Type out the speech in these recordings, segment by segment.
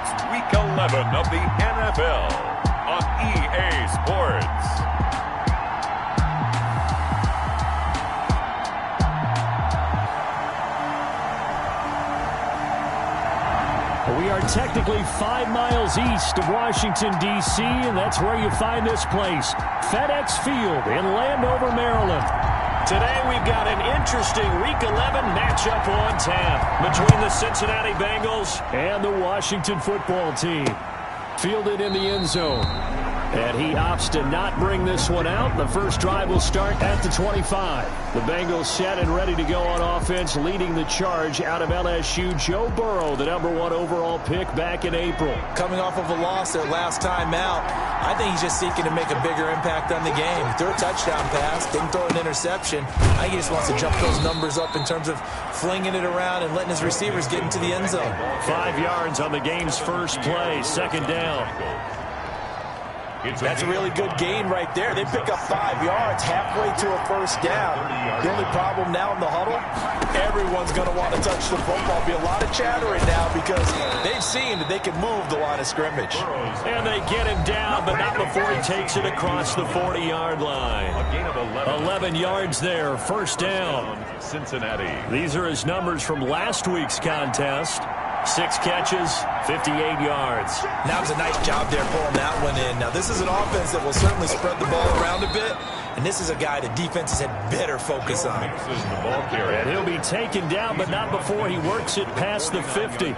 It's Week 11 of the NFL on EA Sports. We are technically 5 miles east of Washington, D.C., and that's where you find this place, FedEx Field in Landover, Maryland. Today we've got an interesting Week 11 matchup on tap between the Cincinnati Bengals and the Washington football team. Fielded in the end zone. And he opts to not bring this one out. The first drive will start at the 25. The Bengals set and ready to go on offense, leading the charge out of LSU. Joe Burrow, the #1 overall pick back in April. Coming off of a loss their last time out, I think he's just seeking to make a bigger impact on the game. He threw a touchdown pass, didn't throw an interception. I think he just wants to jump those numbers up in terms of flinging it around and letting his receivers get into the end zone. 5 yards on the game's first play, second down. That's a really good gain right there. They pick up 5 yards halfway to a first down. The only problem now in the huddle, everyone's going to want to touch the football. Be a lot of chattering now because they've seen that they can move the line of scrimmage. And they get him down, but not before he takes it across the 40-yard line. 11 yards there, first down. Cincinnati. These are his numbers from last week's contest. 6 catches, 58 yards. That was a nice job there pulling that one in. Now, this is an offense that will certainly spread the ball around a bit, and this is a guy the defense has had better focus on. This is the ball carrier. And he'll be taken down, but not before he works it past the 50.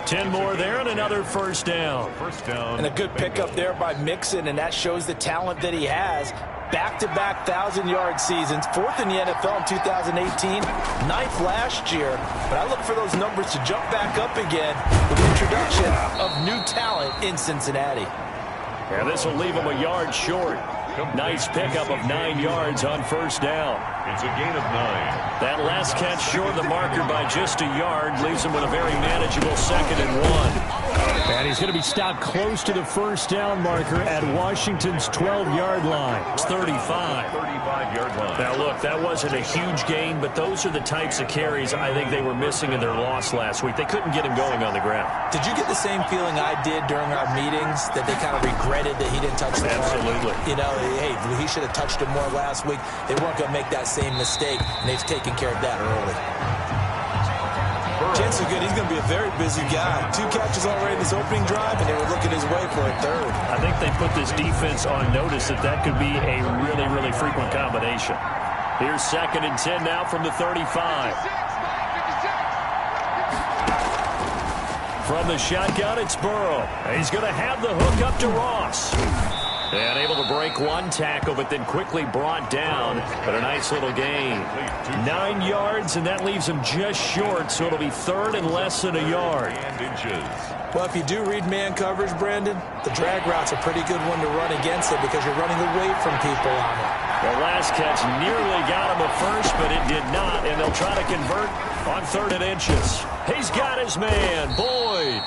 10 more there and another first down. First down. And a good pickup there by Mixon, and that shows the talent that he has. Back-to-back 1,000-yard seasons, 4th in the NFL in 2018, 9th last year. But I look for those numbers to jump back up again with the introduction of new talent in Cincinnati. And this will leave him a yard short. Nice pickup of 9 yards on first down. It's a gain of 9. That last catch short the marker by just a yard leaves him with a very manageable 2nd and 1. And he's going to be stopped close to the first down marker at Washington's 12-yard line. It's 35. 35-yard line. Now, look, that wasn't a huge gain, but those are the types of carries I think they were missing in their loss last week. They couldn't get him going on the ground. Did you get the same feeling I did during our meetings, that they kind of regretted that he didn't touch the ball? Absolutely. You know, hey, he should have touched it more last week. They weren't going to make that same mistake, and they've taken care of that early. Chances are good he's going to be a very busy guy. 2 catches already in this opening drive, and they were looking his way for a 3rd. I think they put this defense on notice that that could be a really, really frequent combination. Here's 2nd and 10 now from the 35. From the shotgun, it's Burrow. He's going to have the hook up to Ross. And able to break one tackle, but then quickly brought down. But a nice little gain. 9 yards, and that leaves him just short, so it'll be 3rd and less than a yard. Well, if you do read man coverage, Brandon, the drag route's a pretty good one to run against it because you're running away from people on it. The last catch nearly got him at first, but it did not, and they'll try to convert on 3rd and inches. He's got his man, Boyd.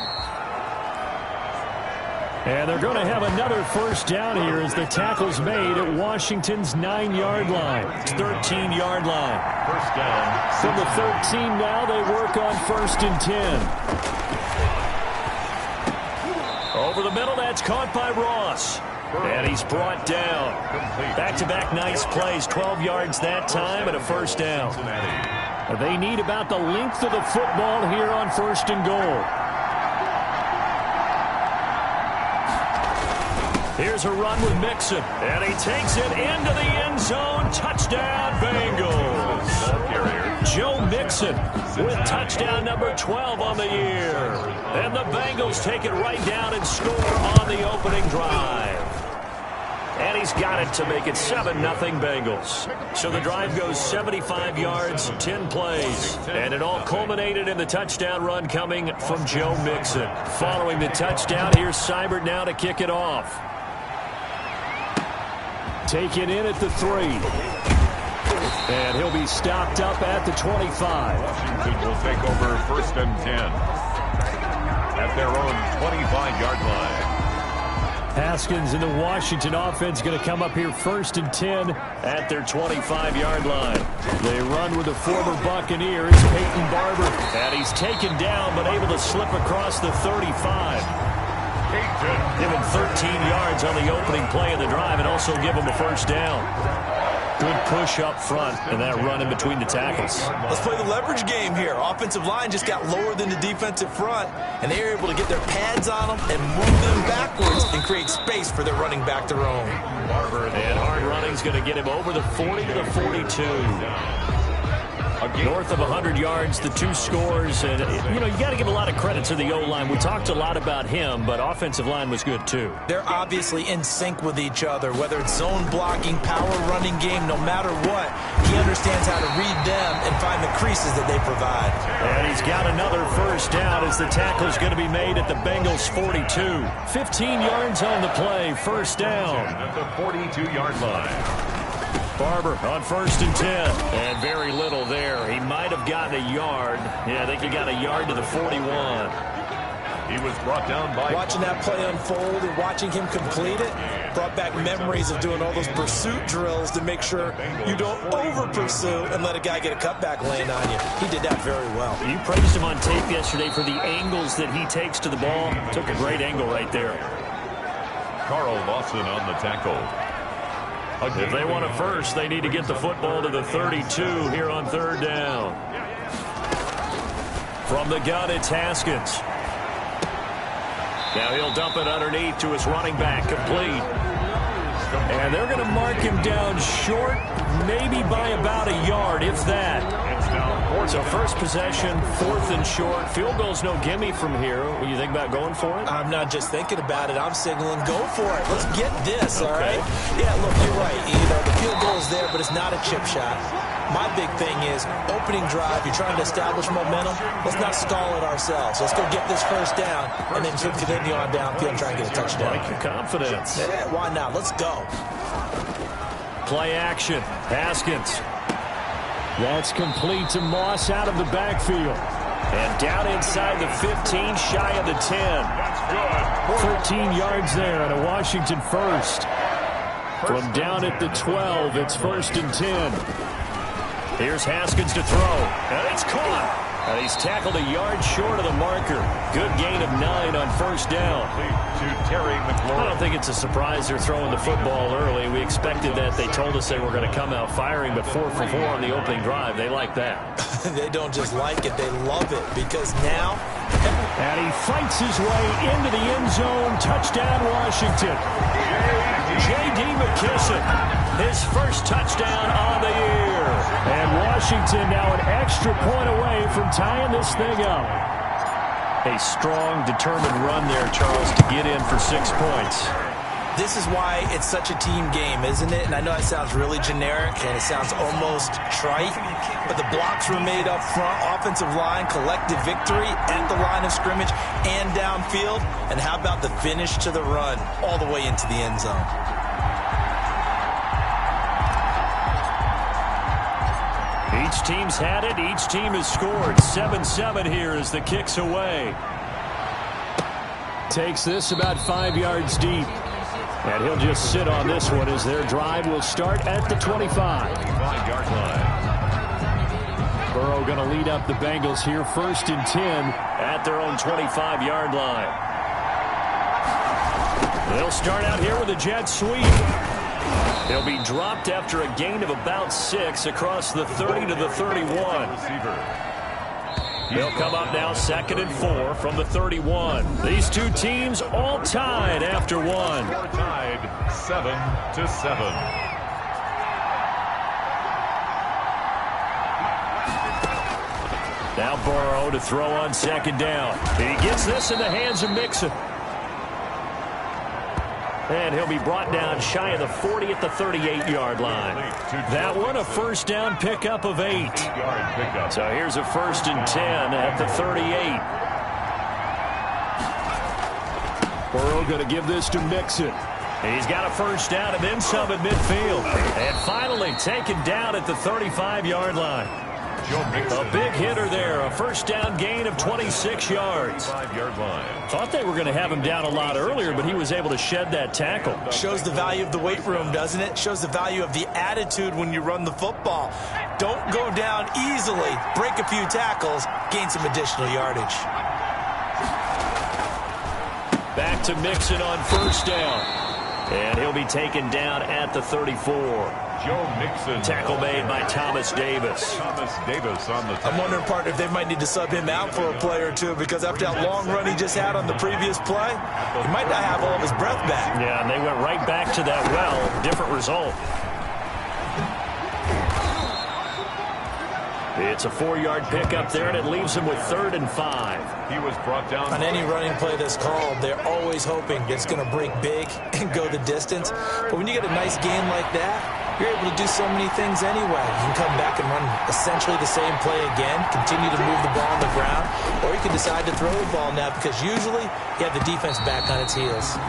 And they're going to have another first down here as the tackle's made at Washington's 9-yard line. It's 13-yard line. First down. From the 13 now, they work on 1st and 10. Over the middle, that's caught by Ross. And he's brought down. Back-to-back nice plays, 12 yards that time and a first down. They need about the length of the football here on 1st and goal. Here's a run with Mixon, and he takes it into the end zone. Touchdown, Bengals. Joe Mixon with touchdown number 12 on the year. And the Bengals take it right down and score on the opening drive. And he's got it to make it 7-0 Bengals. So the drive goes 75 yards, 10 plays. And it all culminated in the touchdown run coming from Joe Mixon. Following the touchdown, here's Seibert now to kick it off. Taken in at the 3. And he'll be stopped up at the 25. Washington will take over 1st and 10 at their own 25-yard line. Haskins and the Washington offense going to come up here 1st and 10 at their 25-yard line. They run with the former Buccaneer. It's Peyton Barber. And he's taken down but able to slip across the 35. Give him 13 yards on the opening play of the drive and also give him a first down. Good push up front and that run in between the tackles. Let's play the leverage game here. Offensive line just got lower than the defensive front, and they were able to get their pads on them and move them backwards and create space for their running back to roam. And hard running's going to get him over the 40 to the 42. North of 100 yards, the 2 scores. And, you know, you got to give a lot of credit to the O-line. We talked a lot about him, but offensive line was good, too. They're obviously in sync with each other, whether it's zone blocking, power running game, no matter what. He understands how to read them and find the creases that they provide. And he's got another first down as the tackle's going to be made at the Bengals' 42. 15 yards on the play, first down. At the 42-yard line. Barber on 1st and 10. And very little there. He might have gotten a yard. Yeah, I think he got a yard to the 41. He was brought down by... Watching that play unfold and watching him complete it brought back memories of doing all those pursuit drills to make sure you don't over-pursue and let a guy get a cutback lane on you. He did that very well. You praised him on tape yesterday for the angles that he takes to the ball. Took a great angle right there. Carl Lawson on the tackle. If they want it first, they need to get the football to the 32 here on 3rd down. From the gun, it's Haskins. Now he'll dump it underneath to his running back, complete. And they're going to mark him down short, maybe by about a yard, if that. So first possession, 4th and short. Field goal's no gimme from here. What do you think about going for it? I'm not just thinking about it. I'm signaling go for it. Let's get this, all right? Yeah, look, you're right. You know, the field goal is there, but it's not a chip shot. My big thing is opening drive. You're trying to establish momentum. Let's not stall it ourselves. Let's go get this first down and then continue on downfield and try and get a touchdown. Like your confidence. Yeah, why not? Let's go. Play action. Haskins. That's complete to Moss out of the backfield. And down inside the 15, shy of the 10. That's good. 13 yards there and a Washington first. From down at the 12, it's 1st and 10. Here's Haskins to throw. And it's caught. And he's tackled a yard short of the marker. Good gain of 9 on 1st down. I don't think it's a surprise they're throwing the football early. We expected that. They told us they were going to come out firing, but 4 for 4 on the opening drive. They like that. They don't just like it, they love it, because now... And he fights his way into the end zone. Touchdown, Washington. J.D. McKissick, his first touchdown on the year. And Washington now an extra point away from tying this thing up. A strong, determined run there, Charles, to get in for 6 points. This is why it's such a team game, isn't it? And I know it sounds really generic and it sounds almost trite, but the blocks were made up front, offensive line, collective victory at the line of scrimmage and downfield. And how about the finish to the run all the way into the end zone? Each team's had it. Each team has scored. 7-7 here as the kick's away. Takes this about 5 yards deep. And he'll just sit on this one as their drive will start at the 25-yard line. Burrow going to lead up the Bengals here 1st and 10 at their own 25-yard line. They'll start out here with a jet sweep. He'll be dropped after a gain of about 6 across the 30 to the 31. They'll come up now 2nd and 4 from the 31. These two teams all tied after one. Tied 7-7. Now Burrow to throw on 2nd down. He gets this in the hands of Mixon. And he'll be brought down shy of the 40 at the 38-yard line. That one a 1st down pickup of 8. So here's a 1st and 10 at the 38. Burrow going to give this to Mixon. He's got a 1st down and then some at midfield. And finally taken down at the 35-yard line. A big hitter there. A first down gain of 26 yards. 5-yard line. Thought they were going to have him down a lot earlier, but he was able to shed that tackle. Shows the value of the weight room, doesn't it? Shows the value of the attitude when you run the football. Don't go down easily. Break a few tackles. Gain some additional yardage. Back to Mixon on first down. And he'll be taken down at the 34. Joe Mixon. Tackle made by Thomas Davis. Thomas Davis on the tackle. I'm wondering, partner, if they might need to sub him out for a play or two, because after that long run he just had on the previous play, he might not have all of his breath back. Yeah, and they went right back to that well. Different result. It's a 4-yard pickup there, and it leaves him with 3rd and 5. He was brought down. On any running play that's called, they're always hoping that it's going to break big and go the distance. But when you get a nice gain like that, you're able to do so many things anyway. You can come back and run essentially the same play again, continue to move the ball on the ground, or you can decide to throw the ball now, because usually you have the defense back on its heels.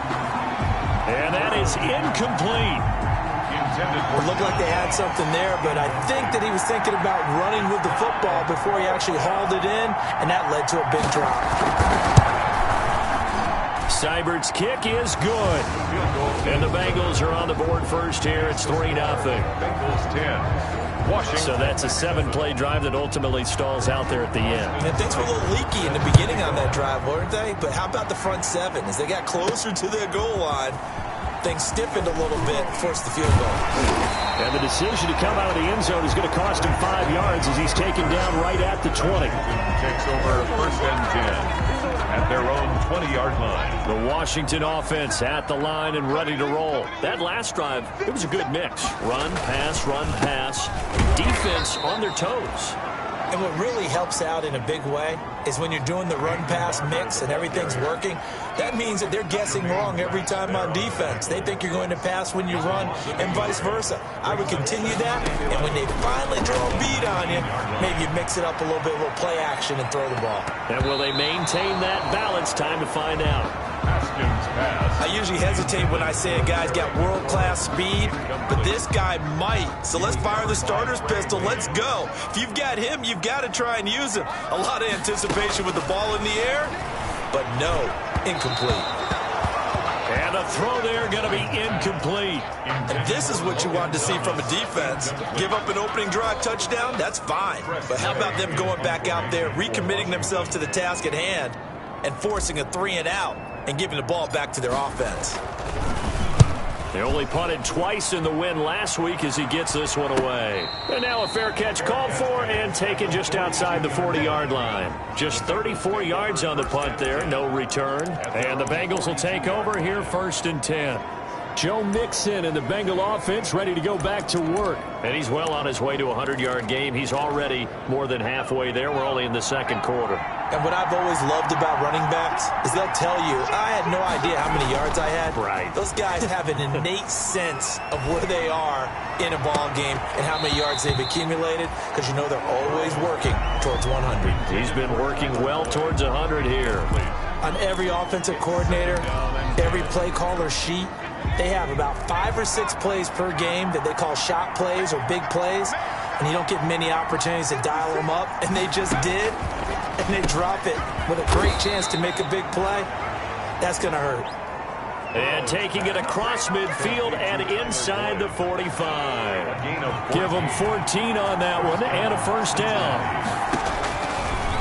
And that is incomplete. It looked like they had something there, but I think that he was thinking about running with the football before he actually hauled it in, and that led to a big drop. Seibert's kick is good. And the Bengals are on the board first here. It's 3-0. Bengals 10. Washington. So that's a 7-play drive that ultimately stalls out there at the end. And things were a little leaky in the beginning on that drive, weren't they? But how about the front 7? As they got closer to their goal line, things stiffened a little bit, forced the field goal. And the decision to come out of the end zone is going to cost him 5 yards as he's taken down right at the 20. Takes over 1st and 10 at their own 20-yard line. The Washington offense at the line and ready to roll. That last drive, it was a good mix. Run, pass, defense on their toes. And what really helps out in a big way is when you're doing the run-pass mix and everything's working, that means that they're guessing wrong every time on defense. They think you're going to pass when you run and vice versa. I would continue that, and when they finally draw a beat on you, maybe you mix it up a little bit, a little play action, and throw the ball. And will they maintain that balance? Time to find out. Pass. I usually hesitate when I say a guy's got world-class speed, but this guy might. So let's fire the starter's pistol. Let's go. If you've got him, you've got to try and use him. A lot of anticipation with the ball in the air, but no, incomplete. And a throw there going to be incomplete. And this is what you want to see from a defense. Give up an opening drive touchdown, that's fine. But how about them going back out there, recommitting themselves to the task at hand, and forcing a 3-and-out and giving the ball back to their offense. They only punted twice in the win last week as he gets this one away. And now a fair catch called for and taken just outside the 40-yard line. Just 34 yards on the punt there, no return. And the Bengals will take over here 1st and 10. Joe Mixon and the Bengal offense ready to go back to work. And he's well on his way to a 100-yard game. He's already more than halfway there. We're only in the 2nd quarter. And what I've always loved about running backs is they'll tell you, I had no idea how many yards I had. Right. Those guys have an innate sense of where they are in a ball game and how many yards they've accumulated, because you know they're always working towards 100. He's been working well towards 100 here. On every offensive coordinator, every play caller sheet, they have about 5 or 6 plays per game that they call shot plays or big plays, and you don't get many opportunities to dial them up, and they just did, and they drop it with a great chance to make a big play. That's going to hurt. And taking it across midfield and inside the 45. Give them 14 on that one and a first down.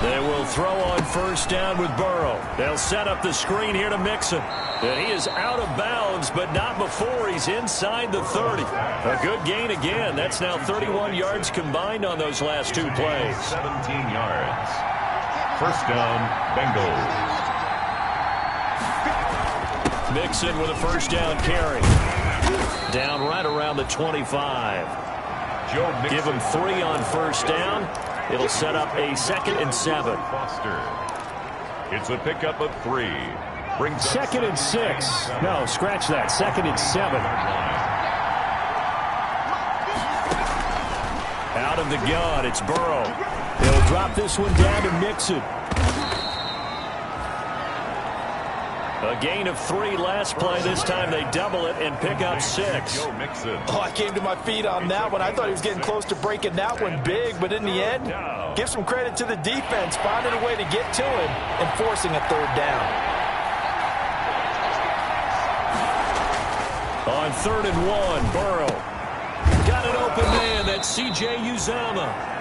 They will throw on first down with Burrow. They'll set up the screen here to Mixon. And he is out of bounds, but not before he's inside the 30. A good gain again. That's now 31 yards combined on those last 2 plays. 17 yards. First down, Bengals. Mixon with a first down carry. Down right around the 25. Joe Mixon. Give him 3 on first down. It'll set up a 2nd and 7. Foster. It's a pickup of 3. Brings 2nd and 6. No, scratch that. 2nd and 7. Out of the gun, it's Burrow. They'll drop this one down to Mixon. A gain of 3 last play. This time they double it and pick up 6. Oh, I came to my feet on that one. I thought he was getting close to breaking that one big, but in the end, give some credit to the defense, finding a way to get to him and forcing a 3rd down. On 3rd and 1, Burrow. Got an open man. That's C.J. Uzomah.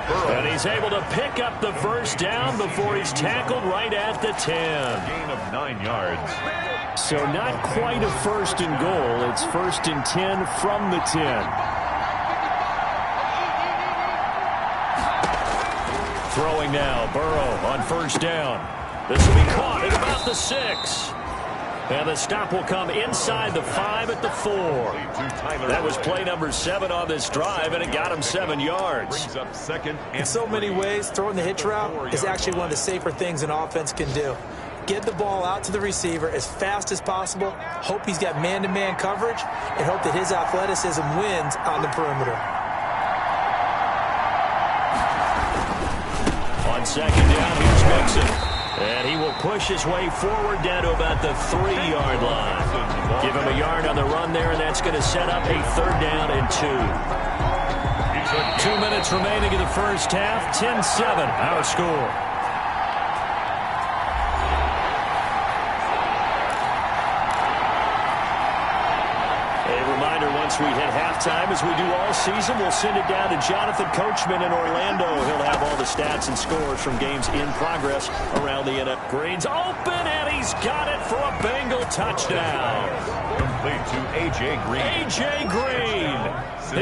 And he's able to pick up the first down before he's tackled right at the 10. Gain of 9 yards. So not quite a 1st and goal. It's 1st and 10 from the 10. Throwing now, Burrow on 1st down. This will be caught at about the 6. And the stop will come inside the 5 at the 4. That was play number 7 on this drive, and it got him 7 yards. Brings up 2nd. In so many ways, throwing the hitch route is actually one of the safer things an offense can do. Get the ball out to the receiver as fast as possible, hope he's got man-to-man coverage, and hope that his athleticism wins on the perimeter. On 2nd down, here's Mixon. And he will push his way forward down to about the 3-yard line. Give him a yard on the run there, and that's going to set up a 3rd down and 2. 2 minutes remaining in the first half. 10-7, our score. Once we hit halftime, as we do all season, we'll send it down to Jonathan Coachman in Orlando. He'll have all the stats and scores from games in progress around the NFL. Green's open, and he's got it for a Bengal touchdown. Complete to A.J. Green. A.J. Green,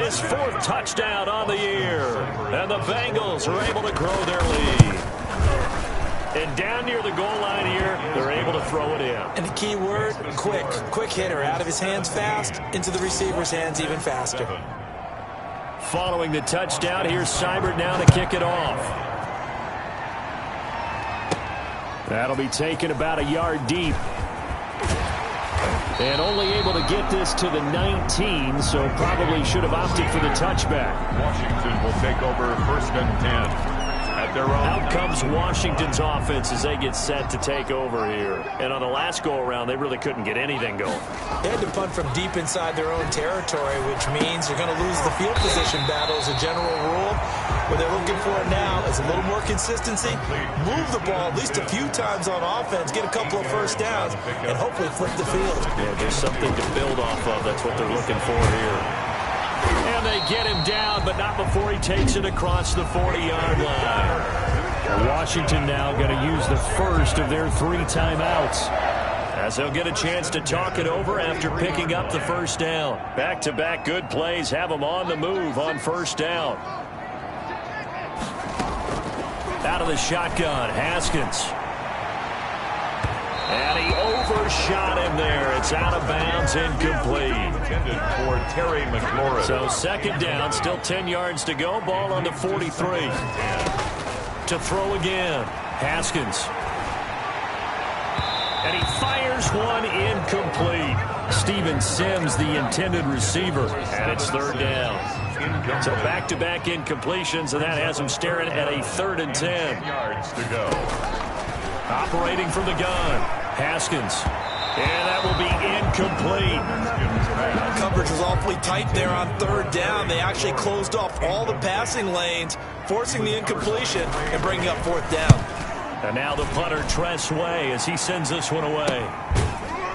his 4th touchdown on the year. And the Bengals are able to grow their lead. And down near the goal line here, they're able to throw it in. And the key word, quick. Quick hitter. Out of his hands fast, into the receiver's hands even faster. Following the touchdown, here's Seibert now to kick it off. That'll be taken about a yard deep. And only able to get this to the 19, so probably should have opted for the touchback. Washington will take over 1st and 10. Out comes Washington's offense as they get set to take over here. And on the last go-around, they really couldn't get anything going. They had to punt from deep inside their own territory, which means they're going to lose the field position battle as a general rule. What they're looking for now is a little more consistency, move the ball at least a few times on offense, get a couple of 1st downs, and hopefully flip the field. Yeah, there's something to build off of. That's what they're looking for here. And they get him down, but not before he takes it across the 40-yard line. Washington now going to use the 1st of their 3 timeouts, as they'll get a chance to talk it over after picking up the 1st down. Back-to-back good plays have them on the move on 1st down. Out of the shotgun, Haskins. And he overshot him there. It's out of bounds, incomplete. Intended for Terry McLaurin. So 2nd down, still 10 yards to go. Ball on the 43. To throw again, Haskins. And he fires one incomplete. Steven Sims, the intended receiver, and it's 3rd down. So back-to-back incompletions, and that has him staring at a 3rd and 10. Yards to go. Operating from the gun, Haskins. And that will be incomplete. Coverage was awfully tight there on 3rd down. They actually closed off all the passing lanes, forcing the incompletion and bringing up 4th down. And now the punter, Tress Way, as he sends this one away.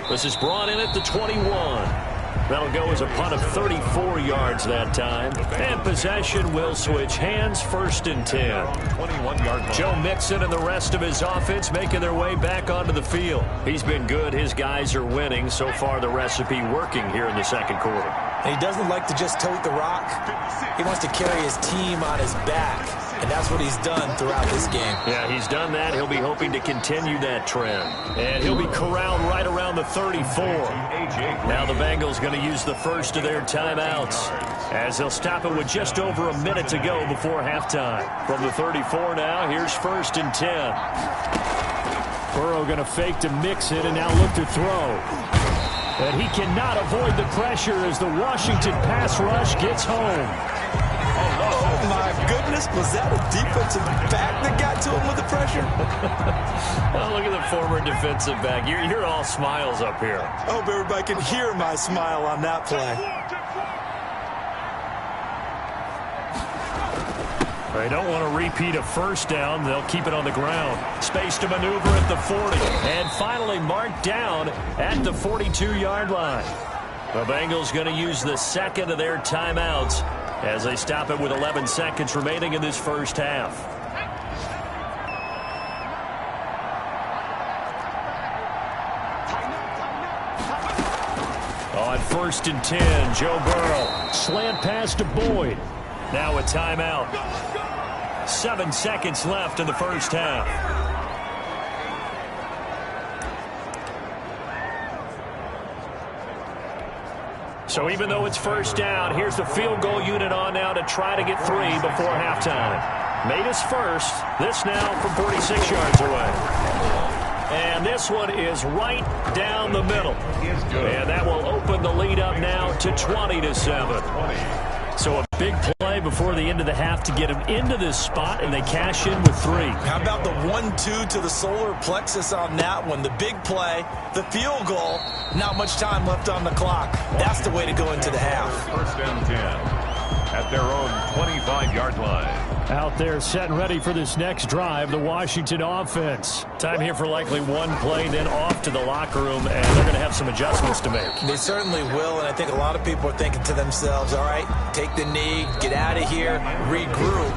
This is brought in at the 21. That'll go as a punt of 34 yards that time. And possession will switch hands, 1st and 10. 21-yard line. Joe Mixon and the rest of his offense making their way back onto the field. He's been good. His guys are winning. So far, the recipe working here in the 2nd quarter. And he doesn't like to just tote the rock. He wants to carry his team on his back. And that's what he's done throughout this game. Yeah, he's done that. He'll be hoping to continue that trend. And he'll be corralled right around the 34. Now the Bengals going to use the 1st of their timeouts, as they'll stop it with just over a minute to go before halftime. From the 34 now, here's 1st and 10. Burrow going to fake to mix it and now look to throw. And he cannot avoid the pressure as the Washington pass rush gets home. Oh, my my goodness, was that a defensive back that got to him with the pressure? Oh, look at the former defensive back. You're all smiles up here. I hope everybody can hear my smile on that play. They don't want to repeat a first down. They'll keep it on the ground. Space to maneuver at the 40. And finally marked down at the 42-yard line. The Bengals going to use the second of their timeouts as they stop it with 11 seconds remaining in this first half. On 1st and 10, Joe Burrow. Slant pass to Boyd. Now a timeout. 7 seconds left in the first half. So even though it's first down, here's the field goal unit on now to try to get 3 before halftime. Made his first. This now from 46 yards away. And this one is right down the middle. And that will open the lead up now to 20-7. So a big play before the end of the half to get him into this spot, and they cash in with 3. How about the 1-2 to the solar plexus on that one? The big play, the field goal, not much time left on the clock. That's the way to go into the half. 1st and 10 at their own 25-yard line. Out there set and ready for this next drive, the Washington offense. Time here for likely one play, then off to the locker room, and they're going to have some adjustments to make. They certainly will, and I think a lot of people are thinking to themselves, all right, take the knee, get out of here, regroup.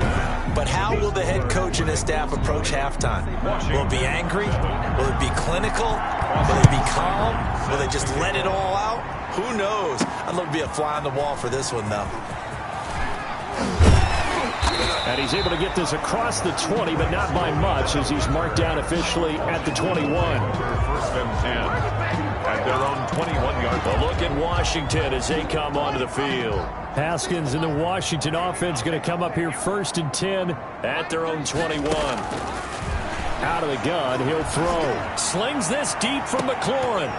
But how will the head coach and his staff approach halftime? Will it be angry? Will it be clinical? Will it be calm? Will they just let it all out? Who knows? I'd love to be a fly on the wall for this one, though. And he's able to get this across the 20, but not by much, as he's marked down officially at the 21. 1st and 10 at their own 21-yard line. A look at Washington as they come onto the field. Haskins and the Washington offense going to come up here 1st and 10 at their own 21. Out of the gun, he'll throw. Slings this deep from McLaurin.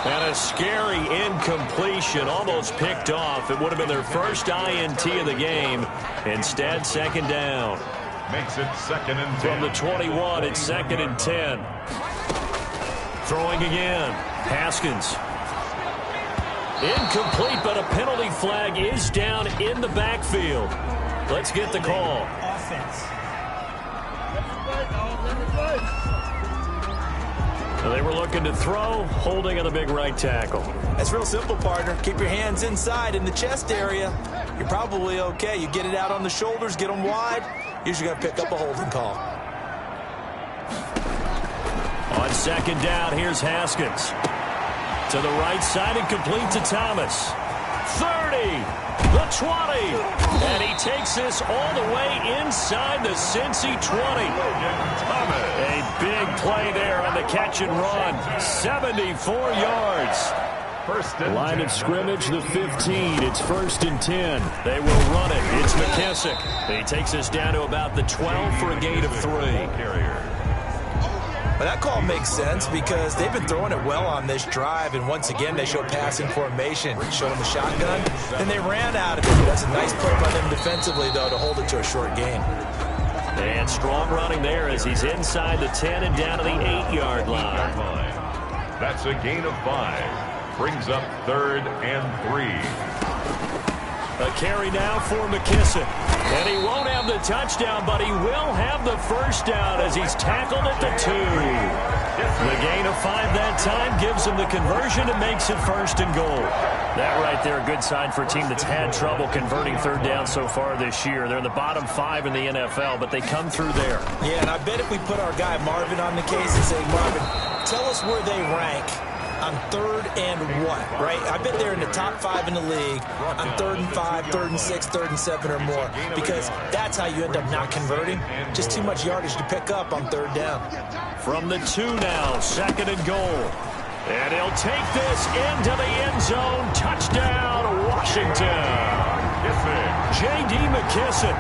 And a scary incompletion, almost picked off. It would have been their first INT of the game. Instead, 2nd down. Makes it 2nd and 10. From the 21, it's 2nd and 10. Throwing again. Haskins. Incomplete, but a penalty flag is down in the backfield. Let's get the call. Offense. They were looking to throw, holding on the big right tackle. That's real simple, partner. Keep your hands inside in the chest area. You're probably okay. You get it out on the shoulders, get them wide. Usually got to pick up a holding call. On 2nd down, here's Haskins. To the right side and complete to Thomas. 30, the 20. And he takes this all the way inside the Cincy 20. A big play there on the catch and run. 74 yards. Line of scrimmage, the 15. It's 1st and 10. They will run it. It's McKissick. He takes us down to about the 12 for a gain of 3. But that call makes sense because they've been throwing it well on this drive, and once again they show passing formation, showing the shotgun, and they ran out of it. That's a nice play by them defensively, though, to hold it to a short gain. And strong running there as he's inside the 10 and down to the 8-yard line. That's a gain of 5. Brings up 3rd and 3. A carry now for McKissick. And he won't have the touchdown, but he will have the first down as he's tackled at the 2. The gain of 5 that time gives him the conversion and makes it 1st and goal. That right there, a good sign for a team that's had trouble converting 3rd down so far this year. They're in the bottom 5 in the NFL, but they come through there. Yeah, and I bet if we put our guy Marvin on the case and say, Marvin, tell us where they rank on 3rd and what, right? I bet they're in the top 5 in the league on 3rd and 5, 3rd and 6, 3rd and 7 or more, because that's how you end up not converting. Just too much yardage to pick up on 3rd down. From the 2 now, 2nd and goal. And he'll take this into the end zone. Touchdown, Washington. J.D. McKissick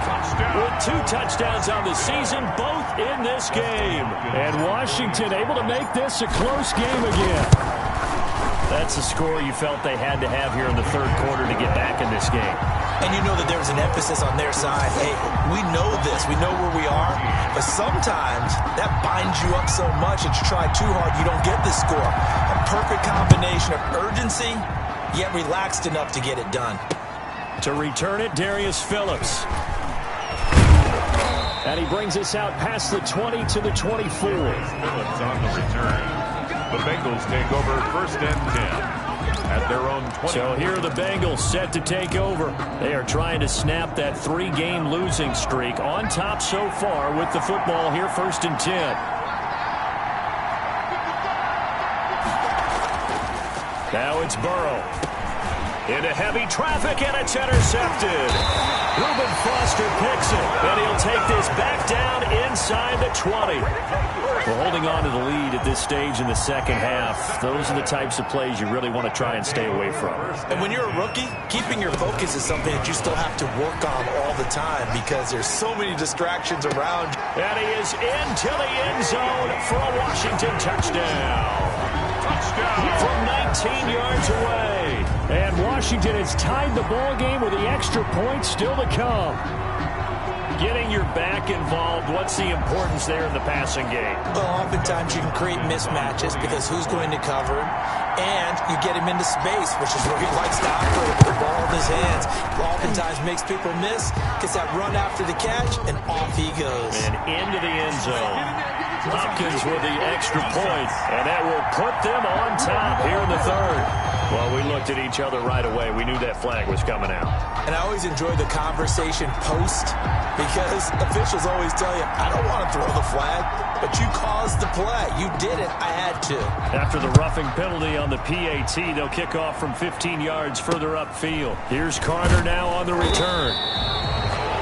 with 2 touchdowns on the season, both in this game. And Washington able to make this a close game again. That's the score you felt they had to have here in the 3rd quarter to get back in this game. And you know that there's an emphasis on their side. Hey, we know this. We know where we are. But sometimes that binds you up so much that you try too hard, you don't get the score. A perfect combination of urgency, yet relaxed enough to get it done. To return it, Darius Phillips. And he brings us out past the 20 to the 24. Phillips on the return. The Bengals take over 1st and 10 at their own 20. So here are the Bengals set to take over. They are trying to snap that 3-game losing streak. On top so far with the football here, 1st and 10. Now it's Burrow. Into heavy traffic, and it's intercepted. Reuben Foster picks it, and he'll take this back down inside the 20. We're holding on to the lead at this stage in the second half. Those are the types of plays you really want to try and stay away from. And when you're a rookie, keeping your focus is something that you still have to work on all the time because there's so many distractions around. And he is into the end zone for a Washington touchdown. From 19 yards away. And Washington has tied the ball game with the extra point still to come. Getting your back involved, what's the importance there in the passing game? Well, oftentimes you can create mismatches because who's going to cover, and you get him into space, which is where he likes to operate with the ball in his hands. Oftentimes makes people miss, gets that run after the catch, and off he goes. And into the end zone. Hopkins with the extra point, and that will put them on top here in the third. Well, we looked at each other right away. We knew that flag was coming out. And I always enjoy the conversation post because officials always tell you, I don't want to throw the flag, but you caused the play. You did it. I had to. After the roughing penalty on the PAT, they'll kick off from 15 yards further upfield. Here's Carter now on the return.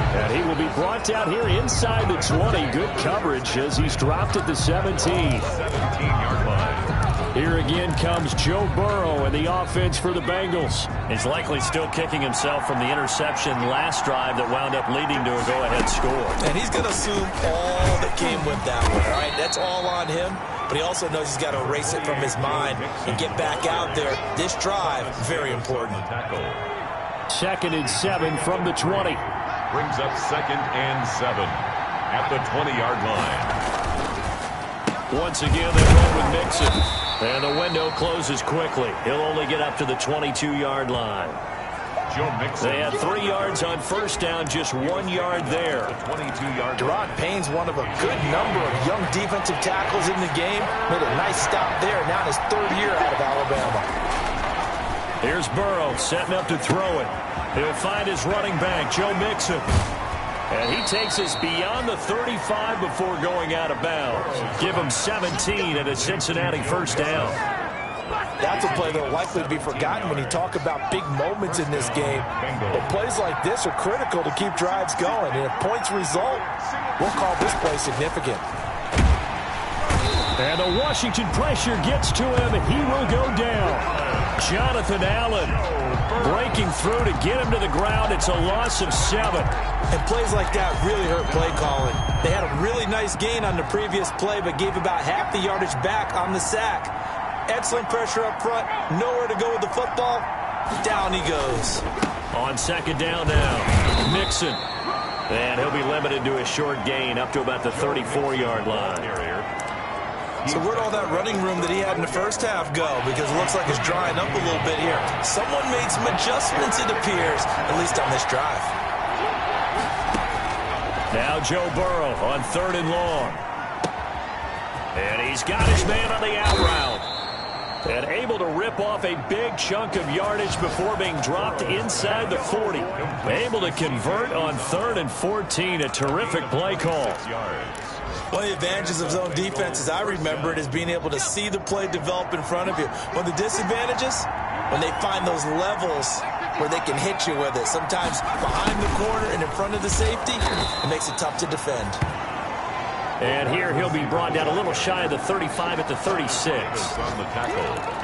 And he will be brought down here inside the 20. Good coverage as he's dropped at the 17. 17-yard line. Here again comes Joe Burrow and the offense for the Bengals. He's likely still kicking himself from the interception last drive that wound up leading to a go-ahead score. And he's going to assume all that came with that one, all right? That's all on him. But he also knows he's got to erase it from his mind and get back out there. This drive, very important. 2nd and 7 from the 20. Brings up 2nd and 7 at the 20-yard line. Once again, they run with Mixon. And the window closes quickly. He'll only get up to the 22-yard line. Joe Mixon. They had 3 yards on 1st down, just 1 yard there. The 22-yard line. Deron Payne's one of a good number of young defensive tackles in the game. Made a nice stop there. Now in his 3rd year out of Alabama. Here's Burrow setting up to throw it. He'll find his running back, Joe Mixon. And he takes us beyond the 35 before going out of bounds. Give him 17 at a Cincinnati 1st down. That's a play that will likely be forgotten when you talk about big moments in this game. But plays like this are critical to keep drives going. And if points result, we'll call this play significant. And the Washington pressure gets to him. He will go down. Jonathan Allen breaking through to get him to the ground. It's a loss of 7. And plays like that really hurt play calling. They had a really nice gain on the previous play, but gave about half the yardage back on the sack. Excellent pressure up front. Nowhere to go with the football. Down he goes. On 2nd down now, Mixon. And he'll be limited to a short gain up to about the 34-yard line. So where'd all that running room that he had in the 1st half go? Because it looks like it's drying up a little bit here. Someone made some adjustments, it appears, at least on this drive. Now Joe Burrow on 3rd and long. And he's got his man on the out route. And able to rip off a big chunk of yardage before being dropped inside the 40. Able to convert on 3rd and 14. A terrific play call. One of the advantages of zone defense, as I remember it, is being able to see the play develop in front of you. One of the disadvantages, when they find those levels where they can hit you with it. Sometimes behind the corner and in front of the safety, it makes it tough to defend. And here he'll be brought down a little shy of the 35 at the 36.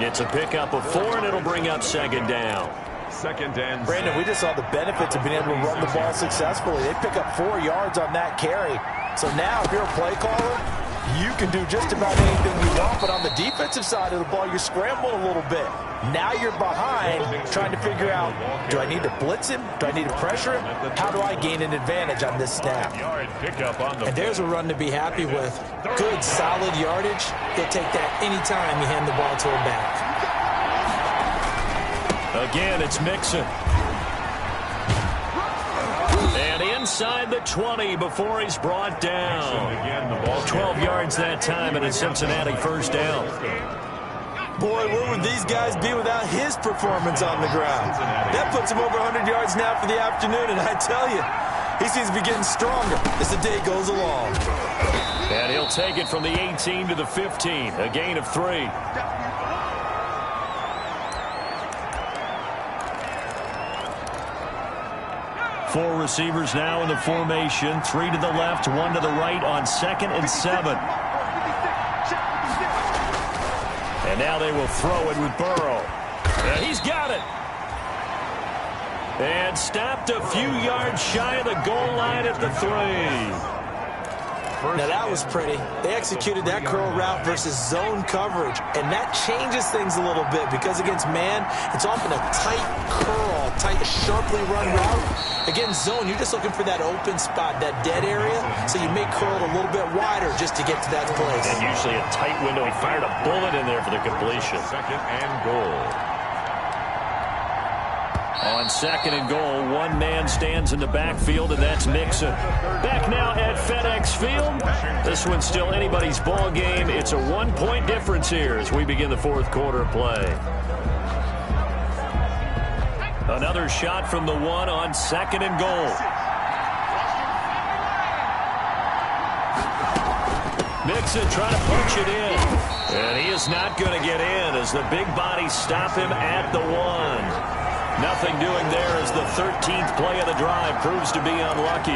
It's a pickup of 4, and it'll bring up 2nd down. 2nd and Brandon, we just saw the benefits of being able to run the ball successfully. They pick up 4 yards on that carry. So now, if you're a play caller, You can do just about anything you want, but on the defensive side of the ball, you're scrambling a little bit. Now you're behind, trying to figure out, do I need to blitz him? Do I need to pressure him? How do I gain an advantage on this snap? And there's a run to be happy with. Good, solid yardage. He'll take that anytime you hand the ball to him back. Again, it's Mixon. And inside the 20 before he's brought down. 12 yards that time and a Cincinnati first down. Boy, where would these guys be without his performance on the ground? That puts him over 100 yards now for the afternoon, and I tell you, he seems to be getting stronger as the day goes along. And he'll take it from the 18 to the 15, a gain of 3. Four receivers now in the formation. 3 to the left, 1 to the right on 2nd and 7. And now they will throw it with Burrow. And he's got it. And stopped a few yards shy of the goal line at the 3. Now that was pretty. They executed that curl route versus zone coverage, and that changes things a little bit because against man, it's often a tight curl, tight, sharply run route. Against zone, you're just looking for that open spot, that dead area, so you may curl it a little bit wider just to get to that place. And usually a tight window. He fired a bullet in there for the completion. 2nd and goal. On 2nd and goal, one man stands in the backfield, and that's Mixon. Back now at FedEx Field. This one's still anybody's ball game. It's a 1-point difference here as we begin the 4th quarter of play. Another shot from the 1 on 2nd and goal. Mixon trying to punch it in. And he is not going to get in as the big bodies stop him at the 1. Nothing doing there as the 13th play of the drive proves to be unlucky.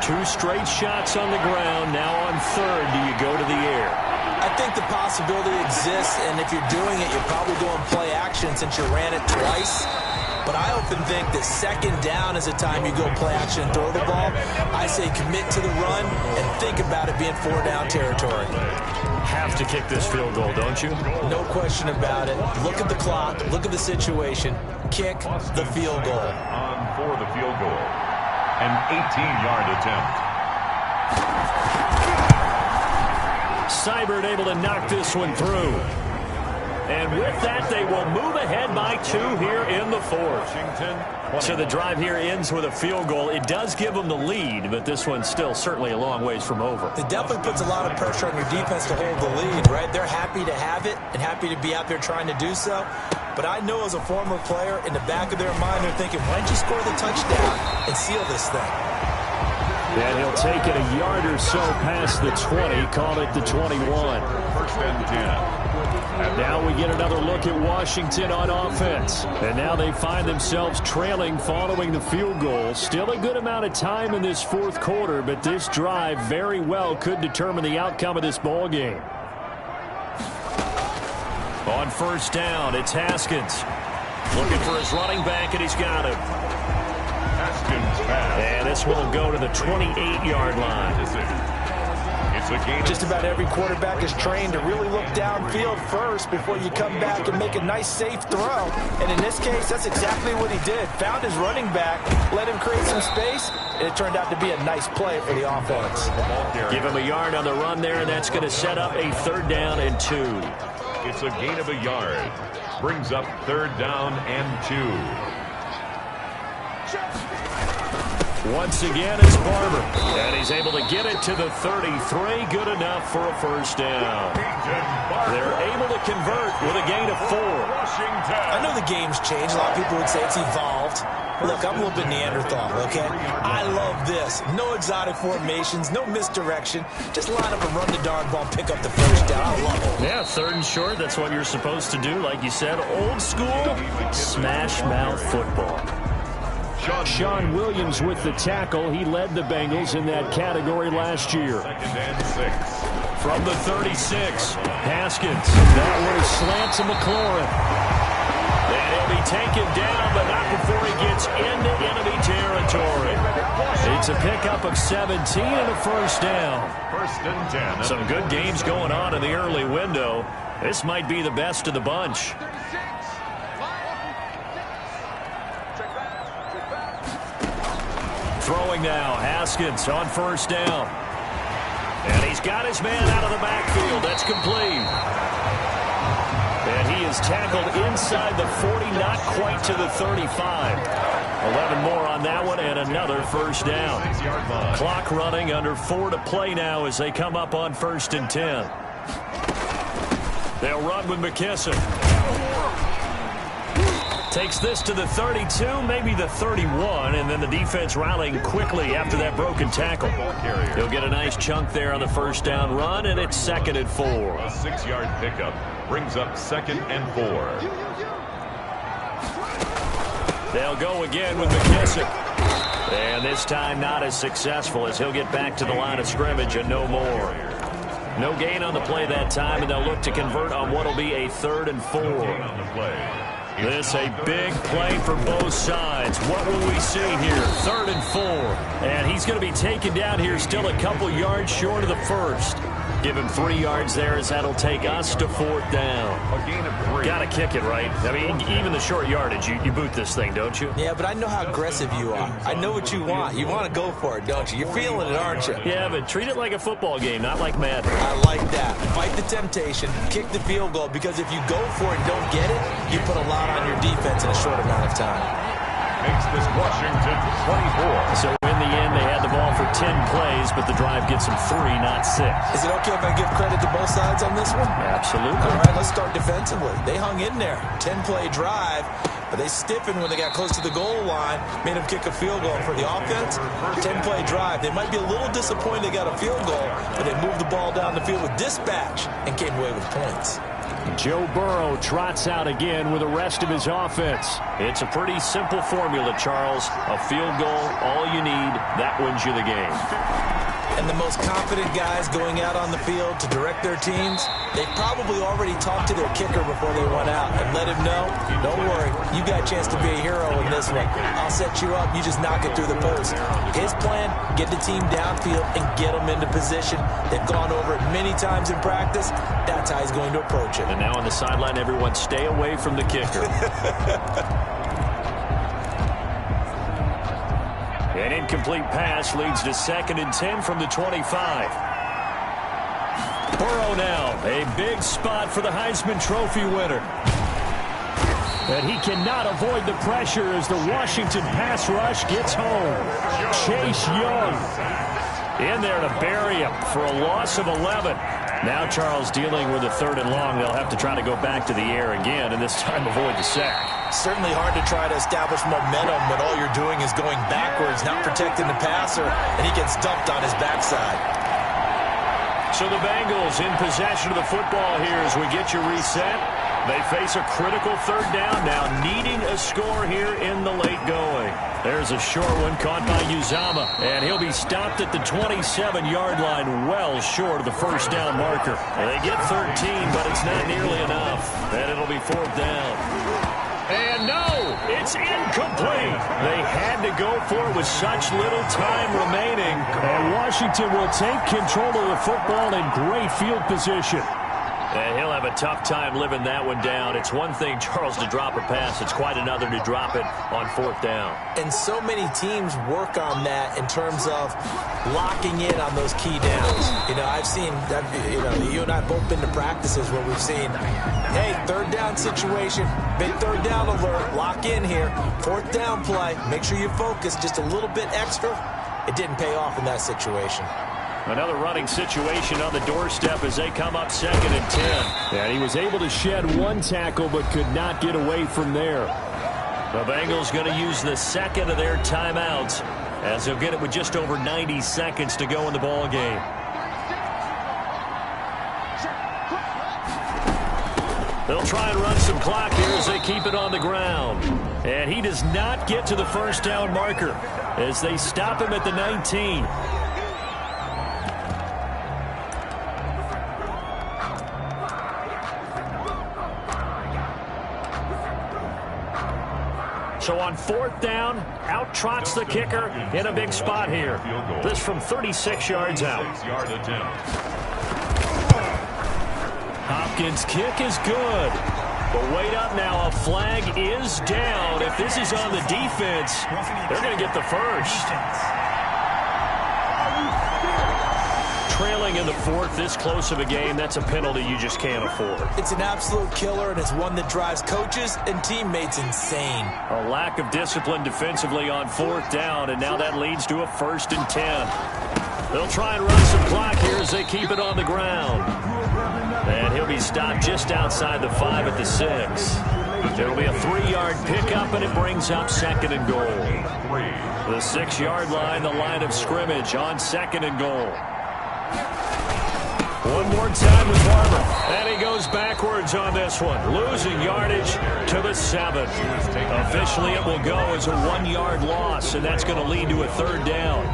2 straight shots on the ground. Now on 3rd, do you go to the air? I think the possibility exists, and if you're doing it, you're probably doing play action since you ran it twice. But I often think that 2nd down is the time you go play action and throw the ball. I say commit to the run and think about it being 4-down territory. Have to kick this field goal, don't you? No question about it. Look at the clock. Look at the situation. Kick the field goal. On for the field goal. An 18-yard attempt. Seibert able to knock this one through. And with that, they will move ahead by 2 here in the 4th. So the drive here ends with a field goal. It does give them the lead, but this one's still certainly a long ways from over. It definitely puts a lot of pressure on your defense to hold the lead, right? They're happy to have it and happy to be out there trying to do so. But I know as a former player, in the back of their mind, they're thinking, why don't you score the touchdown and seal this thing? And he'll take it a yard or so past the 20, call it the 21. 1st and 10. Now we get another look at Washington on offense. And now they find themselves trailing following the field goal. Still a good amount of time in this 4th quarter, but this drive very well could determine the outcome of this ball game. On 1st down, it's Haskins. Looking for his running back, and he's got him. Haskins pass. And this will go to the 28-yard line. Just about every quarterback is trained to really look downfield first before you come back and make a nice, safe throw. And in this case, that's exactly what he did. Found his running back, let him create some space, and it turned out to be a nice play for the offense. Give him a yard on the run there, and that's going to set up a 3rd down and 2. It's a gain of a yard. Brings up 3rd down and 2. Once again, it's Barber. And he's able to get it to the 33. Good enough for a 1st down. They're able to convert with a gain of 4. I know the game's changed. A lot of people would say it's evolved. Look, I'm a little bit Neanderthal, okay? I love this. No exotic formations, no misdirection. Just line up and run the darn ball, pick up the 1st down. I love it. Yeah, 3rd and short. That's what you're supposed to do. Like you said, old school, smash mouth football. Sean Williams with the tackle. He led the Bengals in that category last year. 2nd and 6. From the 36, Haskins. That one slants to McLaurin. And he'll be taken down, but not before he gets into enemy territory. It's a pickup of 17 and a first down. First and 10. Some good games going on in the early window. This might be the best of the bunch. Throwing now, Haskins on first down. And he's got his man out of the backfield. That's complete. And he is tackled inside the 40, not quite to the 35. 11 more on that one and another first down. Clock running, under 4 to play now as they come up on first and 10. They'll run with McKissick. Takes this to the 32, maybe the 31, and then the defense rallying quickly after that broken tackle. He'll get a nice chunk there on the first down run, and it's 2nd and 4. A 6-yard pickup brings up 2nd and 4. They'll go again with McKissick. And this time not as successful as he'll get back to the line of scrimmage and no more. No gain on the play that time, and they'll look to convert on what will be a 3rd and 4. This a big play for both sides. What will we see here? 3rd and 4. And he's going to be taken down here still a couple yards short of the first. Give him 3 yards there as that'll take us to 4th down. A gain of 3. Got to kick it, right? I mean, even the short yardage, you boot this thing, don't you? Yeah, but I know how aggressive you are. I know what you want. You want to go for it, don't you? You're feeling it, aren't you? Yeah, but treat it like a football game, not like Madden. I like that. Fight the temptation, kick the field goal, because if you go for it and don't get it, you put a lot on your defense in a short amount of time. Makes this Washington 24. So in the end, they had the ball for 10 plays, but the drive gets them 3, not 6. Is it okay if I give credit to both sides on this one? Absolutely. All right, let's start defensively. They hung in there. 10-play drive, but they stiffened when they got close to the goal line, made them kick a field goal. For the offense, 10-play drive. They might be a little disappointed they got a field goal, but they moved the ball down the field with dispatch and came away with points. Joe Burrow trots out again with the rest of his offense. It's a pretty simple formula, Charles. A field goal, all you need, that wins you the game. And the most confident guys going out on the field to direct their teams, they probably already talked to their kicker before they went out and let him know, don't worry, you got a chance to be a hero in this one. I'll set you up, you just knock it through the post. His plan, get the team downfield and get them into position. They've gone over it many times in practice. That's how he's going to approach it. And now on the sideline, everyone stay away from the kicker. An incomplete pass leads to 2nd and 10 from the 25. Burrow now, a big spot for the Heisman Trophy winner. And he cannot avoid the pressure as the Washington pass rush gets home. Chase Young in there to bury him for a loss of 11. Now Charles dealing with a 3rd and long. They'll have to try to go back to the air again, and this time avoid the sack. Certainly hard to try to establish momentum when all you're doing is going backwards, not protecting the passer, and he gets dumped on his backside. So the Bengals in possession of the football here as we get you reset. They face a critical 3rd down now, needing a score here in the late going. There's a short one caught by Uzama, and he'll be stopped at the 27-yard line, well short of the first down marker. They get 13, but it's not nearly enough, and it'll be 4th down. And no, it's incomplete. They had to go for it with such little time remaining. And Washington will take control of the football in great field position. And he'll have a tough time living that one down. It's one thing, Charles, to drop a pass. It's quite another to drop it on 4th down. And so many teams work on that in terms of locking in on those key downs. You know, I've seen, you and I have both been to practices where we've seen, hey, 3rd down situation, big 3rd down alert, lock in here, 4th down play, make sure you focus just a little bit extra. It didn't pay off in that situation. Another running situation on the doorstep as they come up 2nd and 10. And he was able to shed one tackle but could not get away from there. The Bengals going to use the 2nd of their timeouts as they'll get it with just over 90 seconds to go in the ball game. They'll try and run some clock here as they keep it on the ground. And he does not get to the first down marker as they stop him at the 19. So on 4th down, out trots the kicker in a big spot here. This from 36 yards out. Hopkins' kick is good. But wait up now, a flag is down. If this is on the defense, they're going to get the first. Trailing in the 4th, this close of a game, that's a penalty you just can't afford. It's an absolute killer, and it's one that drives coaches and teammates insane. A lack of discipline defensively on 4th down, and now that leads to a 1st and 10. They'll try and run some clock here as they keep it on the ground. And he'll be stopped just outside the 5 at the 6. It'll be a 3-yard pickup, and it brings up 2nd and goal. The 6-yard line, the line of scrimmage on 2nd and goal. One more time with Barber. And he goes backwards on this one. Losing yardage to the 7. Officially, it will go as a 1-yard loss, and that's going to lead to a 3rd down.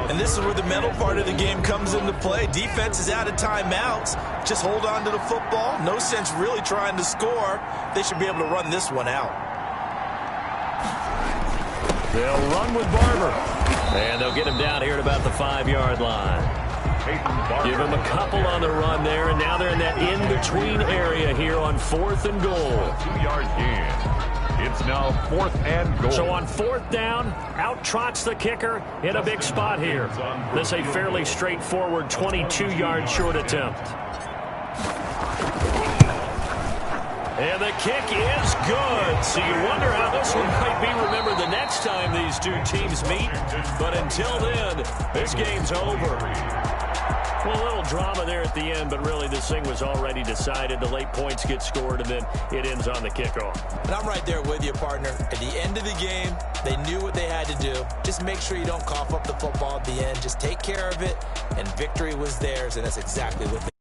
And this is where the mental part of the game comes into play. Defense is out of timeouts. Just hold on to the football. No sense really trying to score. They should be able to run this one out. They'll run with Barber. And they'll get him down here at about the 5-yard line. Give him a couple on the run there, and now they're in that in-between area here on 4th and goal. 2-yard gain. It's now 4th and goal. So on 4th down, out trots the kicker in a big spot here. This a fairly straightforward 22-yard short attempt. And the kick is good. So you wonder how this one might be remembered the next time these two teams meet. But until then, this game's over. Well, a little drama there at the end, but really this thing was already decided. The late points get scored, and then it ends on the kickoff. And I'm right there with you, partner. At the end of the game, they knew what they had to do. Just make sure you don't cough up the football at the end. Just take care of it, and victory was theirs, and that's exactly what they